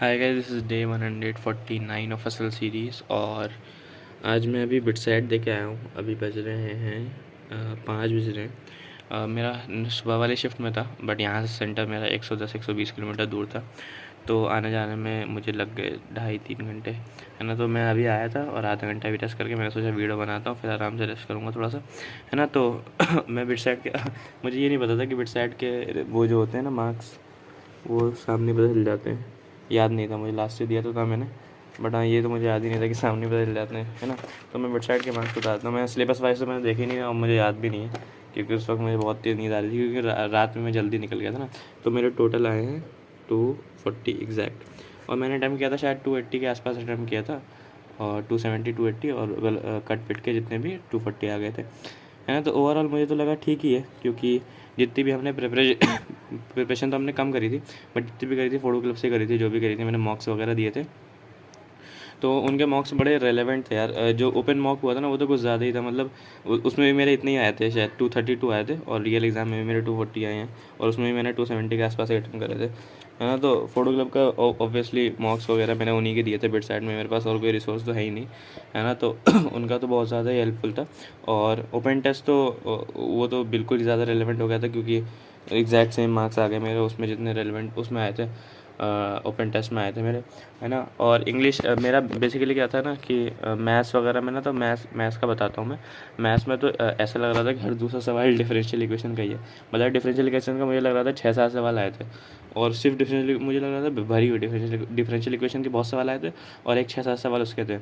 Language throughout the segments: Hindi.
Hi guys, this is day 149 of असल सीरीज़। और आज मैं अभी बिटसेट दे के आया हूँ। अभी बज रहे हैं 5 बज रहे हैं। मेरा सुबह वाली शिफ्ट में था, बट यहाँ से सेंटर मेरा 110-120 किलोमीटर दूर था, तो आने जाने में मुझे लग गए 2.5-3 घंटे, है ना। तो मैं अभी आया था और आधा घंटा भी रेस्ट करके मैंने सोचा वीडियो बनाता हूँ, फिर आराम से रेस्ट करूँगा थोड़ा सा, है ना। तो मैं बिटसेट के मुझे ये नहीं पता था कि बिटसेट के वो जो होते हैं ना मार्क्स, वो सामने बदल जाते हैं। याद नहीं था मुझे, लास्ट से दिया तो था मैंने, बट हाँ ये तो मुझे याद ही नहीं था कि सामने बदल जाते हैं, है ना। तो मैं वेबसाइट के मार्क्स बताता हूँ। मैं सिलेबस वाइज तो मैंने देखी नहीं और मुझे याद भी नहीं है, क्योंकि उस वक्त मुझे बहुत तेज़ नींद आ रही थी, क्योंकि रात में मैं जल्दी निकल गया था ना। तो मेरे टोटल आए हैं 240 एग्जैक्ट, और मैंने अटैम्प्ट किया था शायद 280 के आसपास अटैम्प्ट किया था, और 270 280 और कट पिट के जितने भी 240 आ गए थे, है ना। तो ओवरऑल मुझे तो लगा ठीक ही है, क्योंकि जितनी भी हमने प्रिपरेशन तो हमने कम करी थी, बट जितनी भी करी थी फोटो क्लब से करी थी, जो भी करी थी मैंने मॉक्स वगैरह दिए थे, तो उनके मॉक्स बड़े रेलेवेंट थे यार। जो ओपन मॉक हुआ था ना, वो तो कुछ ज़्यादा ही था, मतलब उसमें भी मेरे इतने ही आए थे, शायद 232 आए थे, और रियल एग्ज़ाम में भी मेरे 240 आए हैं, और उसमें भी मैंने 270 के आसपास अटेम्प्ट करे थे, है ना। तो फोटो क्लब का ऑब्वियसली मॉक्स वगैरह मैंने उन्हीं के दिए थे। बिट साइड में मेरे पास और कोई रिसोर्स तो है ही नहीं, है ना। तो उनका तो बहुत ज़्यादा ही हेल्पफुल था। और ओपन टेस्ट तो वो तो बिल्कुल ही ज़्यादा रेलेवेंट हो गया था, क्योंकि एग्जैक्ट सेम मार्क्स आ गए मेरे उसमें, जितने रेलेवेंट उसमें आए थे, ओपन टेस्ट में आए थे मेरे, है ना। और इंग्लिश मेरा बेसिकली क्या था ना कि मैथ्स वगैरह में ना, तो मैथ्स का बताता हूँ मैं। मैथ्स में तो ऐसा लग रहा था कि हर दूसरा सवाल डिफरेंशियल इक्वेशन का ही है। मतलब डिफरेंशियल इक्वेशन का मुझे लग रहा था 6-7 सवाल आए थे, और सिर्फ डिफरेंशियल मुझे लग रहा था भरी हुई डिफरेंशियल इक्वेशन के बहुत सवाल आए थे, और एक 6-7 सवाल उसके थे,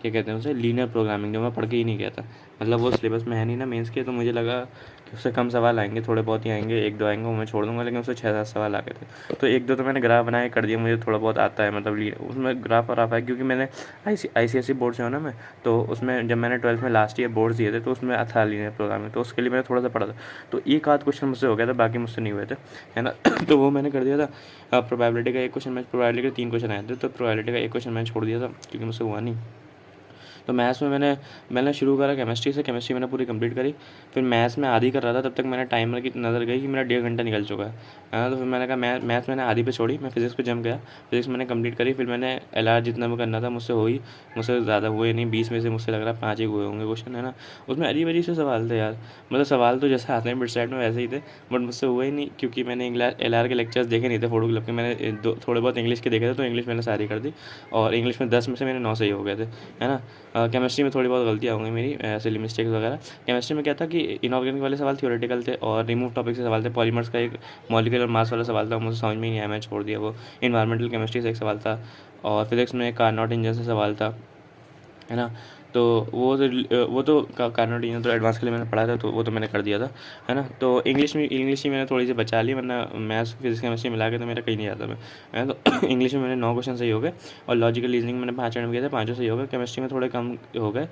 क्या कहते हैं उसे, लीनियर प्रोग्रामिंग, जो मैं पढ़ के ही नहीं गया था। मतलब वो सिलेबस में है नहीं ना मेंस के, तो मुझे लगा कि उससे कम सवाल आएंगे, थोड़े बहुत ही आएंगे, 1-2 आएंगे वो मैं छोड़ दूंगा, लेकिन उससे 6-7 सवाल आ गए थे। तो 1-2 तो मैंने ग्राफ बना के कर दिया, मुझे थोड़ा बहुत आता है, मतलब उसमें ग्राफ और आता है, क्योंकि मैंने ICSE बोर्ड से हो ना मैं, तो उसमें जब मैंने 12th में लास्ट ईयर बोर्ड्स दिए थे, तो उसमें था लीनियर प्रोग्रामिंग, तो उसके लिए मैंने थोड़ा सा पढ़ा था। तो एक आध क्वेश्चन मुझसे हो गया था, बाकी मुझसे नहीं हुए थे, है ना। तो वो मैंने कर दिया था। प्रोबेबिलिटी का एक क्वेश्चन, मैं प्रोबेबिलिटी के 3 क्वेश्चन आए थे, तो प्रोबेबिलिटी का एक क्वेश्चन मैंने छोड़ दिया था, क्योंकि मुझसे हुआ नहीं। तो मैथ्स में मैंने शुरू करा केमिस्ट्री से, केमिस्ट्री मैंने पूरी कंप्लीट करी। फिर मैथ्स में आधी कर रहा था, तब तक मैंने टाइमर की नज़र गई कि मेरा 1.5 घंटा निकल चुका है ना। तो फिर मैंने कहा मैथ्स मैंने आधी पे छोड़ी, मैं फिजिक्स पे जम गया। फिजिक्स मैंने कंप्लीट करी, फिर मैंने LR जितना भी करना था मुझसे मुझसे ज़्यादा हुए नहीं, 20 में से मुझसे लग रहा है 5 ही हुए होंगे क्वेश्चन, है ना। उसमें अजीब अजीब से सवाल थे यार, मतलब सवाल तो जैसे आते हैं बिट साइड में वैसे ही थे, बट मुझसे हुए ही नहीं, क्योंकि मैंने LR के लेक्चर्स देखे नहीं थे फोटो क्लब के। मैंने थोड़े बहुत इंग्लिश के देखे थे, तो इंग्लिश मैंने सारी कर दी, और इंग्लिश में 10 में से मेरे 9 सही हो गए थे, है ना। केमिस्ट्री में थोड़ी बहुत गलतियाँ हो गई मेरी, सिली मिस्टेक्स वगैरह। केमिस्ट्री में क्या था कि इनऑर्गेनिक वाले सवाल थियोरेटिकल थे, और रिमूव टॉपिक से सवाल थे। पॉलीमर्स का एक मॉलिक्यूलर मास वाला सवाल था, मुझे समझ में ही नहीं आया, मैं छोड़ दिया वो। इन्वायरमेंटल केमिस्ट्री से एक सवाल था, और फिजिक्स में कार्नोट इंजन से सवाल था, है ना। तो वो तो कार्नोट इंजन तो एडवांस के लिए मैंने पढ़ा था, तो वो तो मैंने कर दिया था, है ना। तो इंग्लिश ही मैंने थोड़ी सी बचा ली, वरना मैथ्स फिजिक्स केमिस्ट्री मिला के तो मेरा कहीं नहीं आता मैं, है ना। तो इंग्लिश में मेरे 9 क्वेश्चन सही हो गए, और लॉजिकल रीजनिंग मैंने 5 अटेम्प्ट किए थे, 5 सही हो गए। केमिस्ट्री में थोड़े कम हो गए,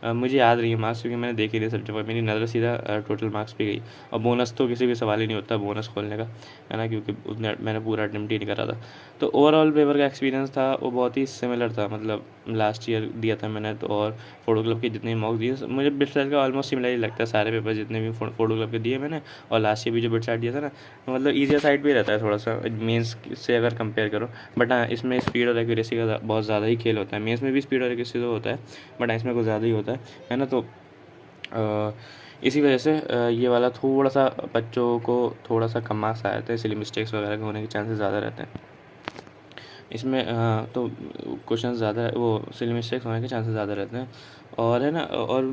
मुझे याद नहीं है मार्क्स, क्योंकि मैंने देख ही नहीं सब्जेक्ट पर, मेरी नज़र सीधा टोटल मार्क्स पे गई। और बोनस तो किसी भी सवाल ही नहीं होता बोनस खोलने का, है ना, क्योंकि उतने मैंने पूरा अटेम्प्ट ही नहीं करा था। तो ओवरऑल पेपर का एक्सपीरियंस था वो बहुत ही सिमिलर था, मतलब लास्ट ईयर दिया था मैंने तो, और फोटो क्लब के जितने मॉक्स दिए मुझे बिट साइड का ऑलमोस्ट सिमिलर ही लगता है, सारे पेपर जितने भी फोटो क्लब के दिए मैंने, और लास्ट ईयर भी जो बिट साइड दिया था ना, तो मतलब ईजियर साइड भी रहता है थोड़ा सा मेंस से अगर कंपेयर करो। बट हाँ, इसमें स्पीड और एक्यूरेसी का बहुत ज़्यादा ही खेल होता है। मेंस में भी स्पीड और एक्यूरेसी तो होता है, बट इसमें कुछ ज़्यादा ही होता है ना। तो इसी वजह से ये वाला थोड़ा सा बच्चों को थोड़ा सा कम मार्क्स आए थे, इसलिए मिस्टेक्स वगैरह के होने के चांसेस ज़्यादा रहते हैं इसमें। तो क्वेश्चन ज़्यादा, वो सिली मिस्टेक्स होने के चांसेस ज़्यादा रहते हैं, और है ना। और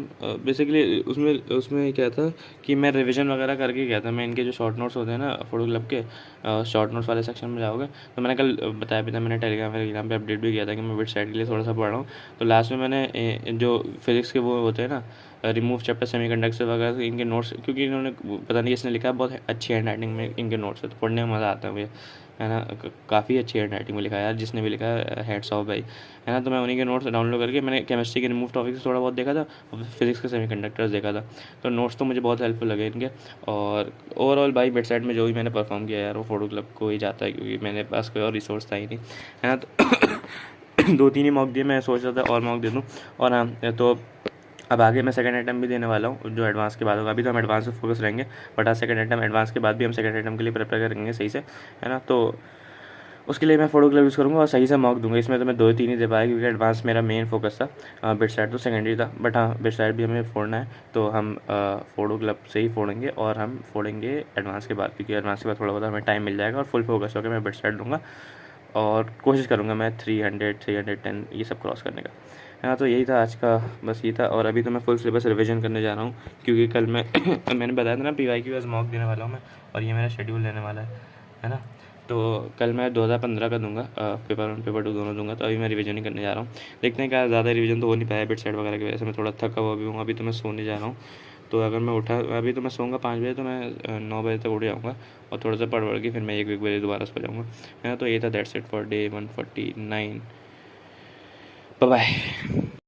बेसिकली उसमें उसमें क्या था कि मैं रिवीजन वगैरह करके गया था। मैं इनके जो शॉर्ट नोट्स होते हैं ना फोटो क्लब के, शॉर्ट नोट्स वाले सेक्शन में जाओगे, तो मैंने कल बताया भी था, मैंने टेलीग्राम पे अपडेट भी किया था कि मैं वेबसाइट के लिए थोड़ा सा पढ़ रहा हूँ। तो लास्ट में मैंने जो फिजिक्स के वो होते हैं ना, रिमूव चैप्टर सेमीकंडक्टर वगैरह, इनके नोट्स, क्योंकि इन्होंने पता नहीं इसने लिखा है, बहुत अच्छी हैंड राइटिंग में इनके नोट्स है, तो पढ़ने में मज़ा आता है मुझे, है ना। काफ़ी अच्छी हैंड राइटिंग में लिखा है यार, जिसने भी लिखा है हैट्स ऑफ भाई, है ना। तो मैं उन्हीं के नोट्स डाउनलोड करके मैंने केमिस्ट्री के रिमूव टॉपिक से थोड़ा बहुत देखा था, और फिजिक्स के सेमीकंडक्टर्स देखा था। तो नोट्स तो मुझे बहुत हेल्पफुल लगे इनके। और ओवरऑल भाई वेबसाइट में जो भी मैंने परफॉर्म किया यार, वो फोटो क्लब को ही जाता है, क्योंकि मेरे पास कोई और रिसोर्स था ही नहीं, है ना। तो 2-3 ही मॉक दिए, मैं सोच रहा था और मॉक दे दूँ। और हाँ, तो अब आगे मैं सेकंड अटेम्प्ट भी देने वाला हूँ, जो एडवांस के बाद होगा। अभी तो हम एडवांस पे फोकस रहेंगे, बट हाँ सेकंड अटेम्प्ट एडवांस के बाद भी हम सेकंड अटेम्प्ट के लिए प्रिपेयर करेंगे सही से, है ना। तो उसके लिए मैं फ़ोटो क्लब यूज़ करूँगा और सही से मॉक दूंगा। इसमें तो मैं 2-3 ही दे पाया क्योंकि एडवांस मेरा मेन फोकस था। बिट साइड तो सेकेंडरी था, बट हाँ बिट साइड भी हमें फोड़ना है तो हम फ़ोटो क्लब से ही फोड़ेंगे और हम फोड़ेंगे एडवांस के बाद, क्योंकि एडवांस के बाद थोड़ा बहुत हमें टाइम मिल जाएगा और फुल फोकस होकर मैं बिट साइड दूँगा और कोशिश करूँगा मैं 300-310 ये सब क्रॉस करने का। हाँ, तो यही था आज का, बस ये था। और अभी तो मैं फुल सिलेबस रिवीजन करने जा रहा हूँ क्योंकि कल मैं मैंने बताया था ना PY आज मॉक देने वाला हूँ मैं, और ये मेरा शेड्यूल रहने वाला है ना। तो कल मैं 2015 का दूंगा, पेपर 1 पेपर 2 दोनों दूंगा। तो अभी मैं रिवीजन ही करने जा रहा हूँ। देखते हैं क्या, ज़्यादा रिवीजन तो हो नहीं पाया बिट साइड वगैरह की वजह से, मैं थोड़ा थका हुआ भी हूँ। अभी तो मैं सोने जा रहा हूँ, तो अगर मैं उठा अभी तो मैं सोऊंगा 5 बजे, तो मैं 9 बजे तक उठ जाऊँगा और थोड़ा सा पढ़ के फिर मैं 1 बजे दोबारा सो जाऊँगा, है ना। तो ये था that's it for day 149। Bye bye.